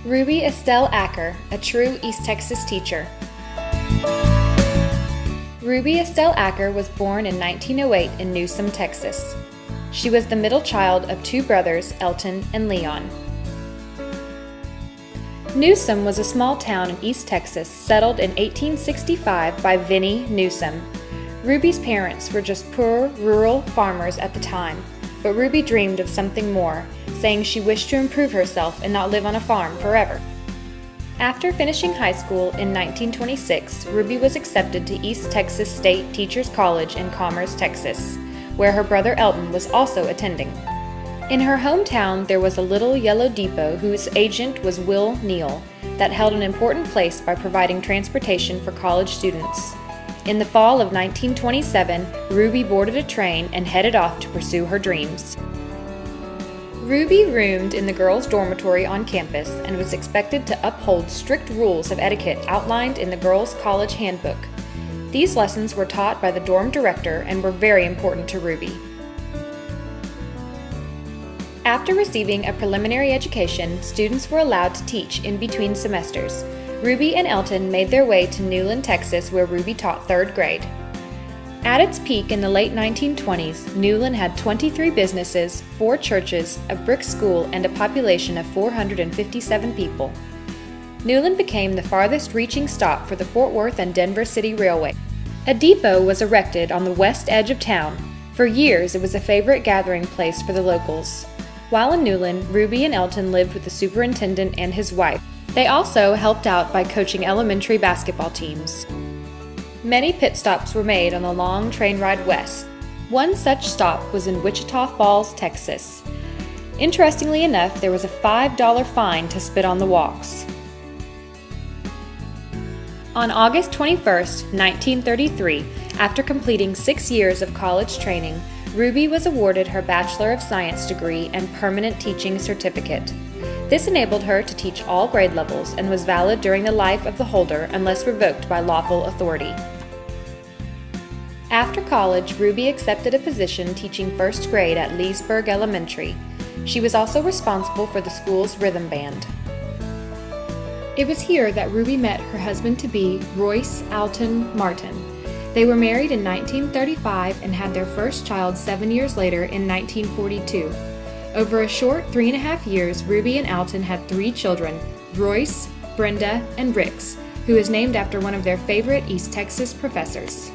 Ruby Estelle Acker, a true East Texas teacher. Ruby Estelle Acker was born in 1908 in Newsom, Texas. She was the middle child of two brothers, Elton and Leon. Newsom was a small town in East Texas settled in 1865 by Vinnie Newsom. Ruby's parents were just poor, rural farmers at the time, but Ruby dreamed of something more, saying she wished to improve herself and not live on a farm forever. After finishing high school in 1926, Ruby was accepted to East Texas State Teachers College in Commerce, Texas, where her brother Elton was also attending. In her hometown, there was a little yellow depot whose agent was Will Neal that held an important place by providing transportation for college students. In the fall of 1927, Ruby boarded a train and headed off to pursue her dreams. Ruby roomed in the girls' dormitory on campus and was expected to uphold strict rules of etiquette outlined in the girls' college handbook. These lessons were taught by the dorm director and were very important to Ruby. After receiving a preliminary education, students were allowed to teach in between semesters. Ruby and Elton made their way to Newland, Texas, where Ruby taught third grade. At its peak in the late 1920s, Newland had 23 businesses, 4 churches, a brick school, and a population of 457 people. Newland became the farthest reaching stop for the Fort Worth and Denver City Railway. A depot was erected on the west edge of town. For years, it was a favorite gathering place for the locals. While in Newland, Ruby and Elton lived with the superintendent and his wife. They also helped out by coaching elementary basketball teams. Many pit stops were made on the long train ride west. One such stop was in Wichita Falls, Texas. Interestingly enough, there was a $5 fine to spit on the walks. On August 21, 1933, after completing 6 years of college training, Ruby was awarded her Bachelor of Science degree and permanent teaching certificate. This enabled her to teach all grade levels and was valid during the life of the holder unless revoked by lawful authority. After college, Ruby accepted a position teaching first grade at Leesburg Elementary. She was also responsible for the school's rhythm band. It was here that Ruby met her husband-to-be, Royce Alton Martin. They were married in 1935 and had their first child 7 years later in 1942. Over a short 3.5 years, Ruby and Alton had 3 children, Royce, Brenda, and Rix, who is named after one of their favorite East Texas professors.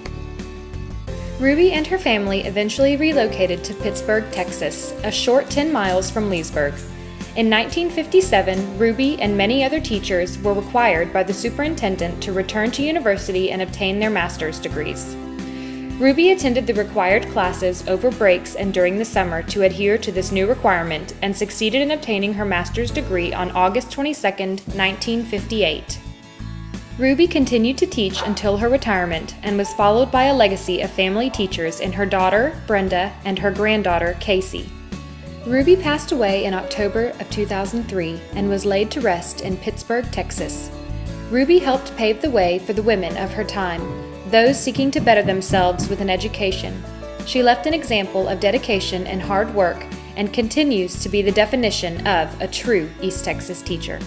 Ruby and her family eventually relocated to Pittsburg, Texas, a short 10 miles from Leesburg. In 1957, Ruby and many other teachers were required by the superintendent to return to university and obtain their master's degrees. Ruby attended the required classes over breaks and during the summer to adhere to this new requirement and succeeded in obtaining her master's degree on August 22, 1958. Ruby continued to teach until her retirement and was followed by a legacy of family teachers in her daughter, Brenda, and her granddaughter, Casey. Ruby passed away in October of 2003 and was laid to rest in Pittsburg, Texas. Ruby helped pave the way for the women of her time, those seeking to better themselves with an education. She left an example of dedication and hard work and continues to be the definition of a true East Texas teacher.